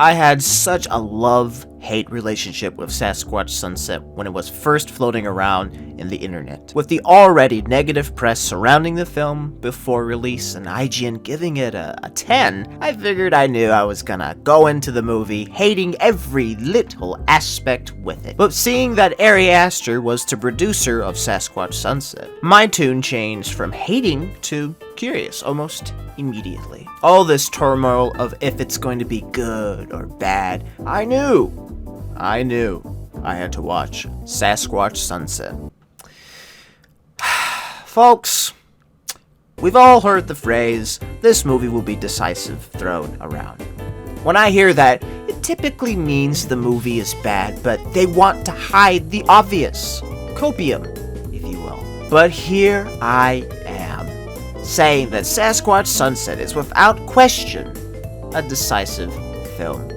I had such a love-hate relationship with Sasquatch Sunset when it was first floating around in the internet. With the already negative press surrounding the film before release and IGN giving it a 10, I figured I knew I was gonna go into the movie hating every little aspect with it. But seeing that Ari Aster was the producer of Sasquatch Sunset, my tune changed from hating to curious almost immediately. All this turmoil of if it's going to be good or bad, I knew I had to watch Sasquatch Sunset. Folks, we've all heard the phrase, this movie will be decisive, thrown around. When I hear that, it typically means the movie is bad, but they want to hide the obvious. Copium, if you will. But here I am, saying that Sasquatch Sunset is without question a decisive film.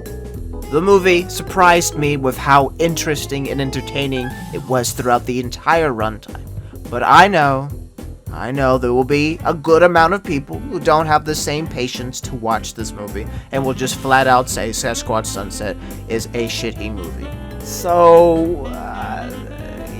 The movie surprised me with how interesting and entertaining it was throughout the entire runtime. But I know there will be a good amount of people who don't have the same patience to watch this movie and will just flat out say Sasquatch Sunset is a shitty movie. So,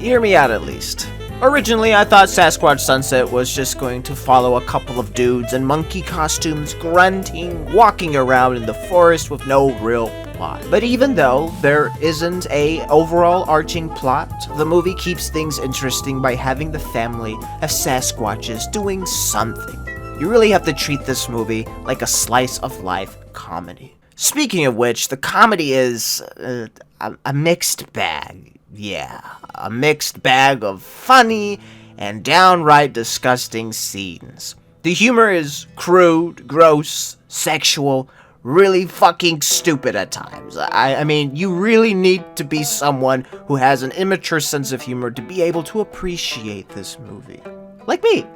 hear me out at least. Originally, I thought Sasquatch Sunset was just going to follow a couple of dudes in monkey costumes, grunting, walking around in the forest with no real plot. But even though there isn't a overall arching plot, the movie keeps things interesting by having the family of Sasquatches doing something. You really have to treat this movie like a slice of life comedy. Speaking of which, the comedy is a mixed bag. Yeah, a mixed bag of funny and downright disgusting scenes. The humor is crude, gross, sexual, really fucking stupid at times. I mean, you really need to be someone who has an immature sense of humor to be able to appreciate this movie. Like me.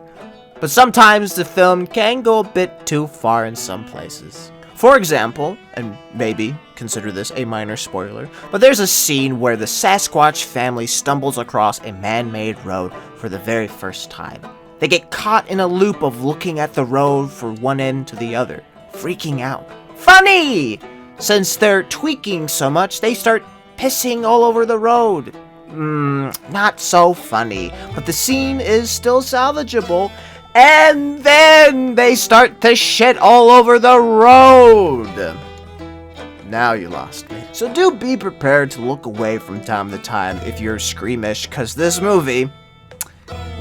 But sometimes the film can go a bit too far in some places. For example, and maybe consider this a minor spoiler, but there's a scene where the Sasquatch family stumbles across a man-made road for the very first time. They get caught in a loop of looking at the road from one end to the other, freaking out. Funny! Since they're tweaking so much, they start pissing all over the road. Not so funny, but the scene is still salvageable. And then they start to shit all over the road. Now you lost me. So do be prepared to look away from time to time if you're squeamish, because this movie,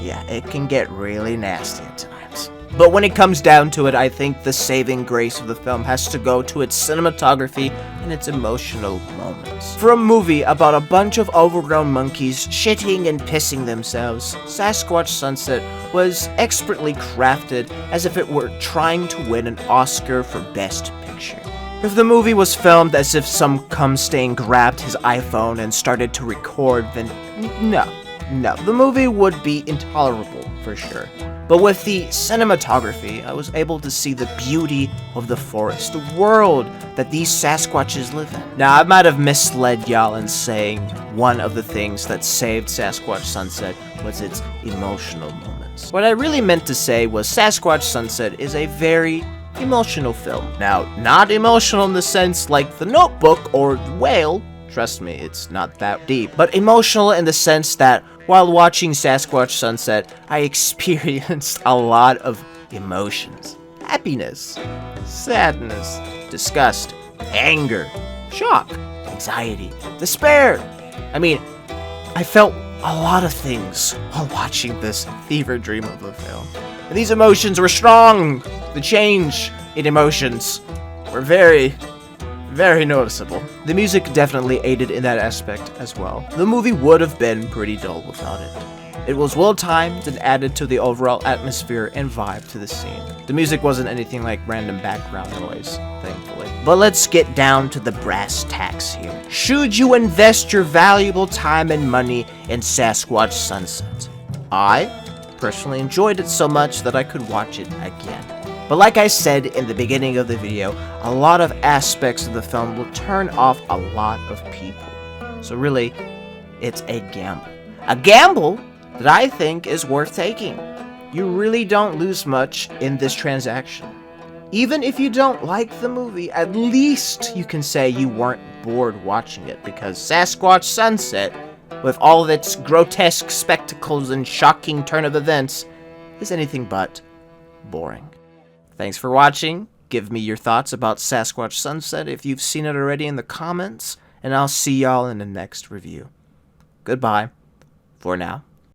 yeah, it can get really nasty at times. But when it comes down to it, I think the saving grace of the film has to go to its cinematography and its emotional moments. For a movie about a bunch of overgrown monkeys shitting and pissing themselves, Sasquatch Sunset was expertly crafted as if it were trying to win an Oscar for Best Picture. If the movie was filmed as if some cum-stain grabbed his iPhone and started to record, then no, the movie would be intolerable for sure. But with the cinematography, I was able to see the beauty of the forest, the world that these Sasquatches live in. Now, I might have misled y'all in saying one of the things that saved Sasquatch Sunset was its emotional moments. What I really meant to say was Sasquatch Sunset is a very emotional film. Now, not emotional in the sense like The Notebook or The Whale. Trust me, it's not that deep. But emotional in the sense that while watching Sasquatch Sunset, I experienced a lot of emotions. Happiness, sadness, disgust, anger, shock, anxiety, despair. I mean, I felt a lot of things while watching this fever dream of a film. And these emotions were strong. The change in emotions were very noticeable. The music definitely aided in that aspect as well. The movie would have been pretty dull without it. It was well timed and added to the overall atmosphere and vibe to the scene. The music wasn't anything like random background noise, thankfully. But let's get down to the brass tacks here. Should you invest your valuable time and money in Sasquatch Sunset? I personally enjoyed it so much that I could watch it again. But like I said in the beginning of the video, a lot of aspects of the film will turn off a lot of people. So really, it's a gamble. A gamble that I think is worth taking. You really don't lose much in this transaction. Even if you don't like the movie, at least you can say you weren't bored watching it, because Sasquatch Sunset, with all of its grotesque spectacles and shocking turn of events, is anything but boring. Thanks for watching. Give me your thoughts about Sasquatch Sunset if you've seen it already in the comments, and I'll see y'all in the next review. Goodbye for now.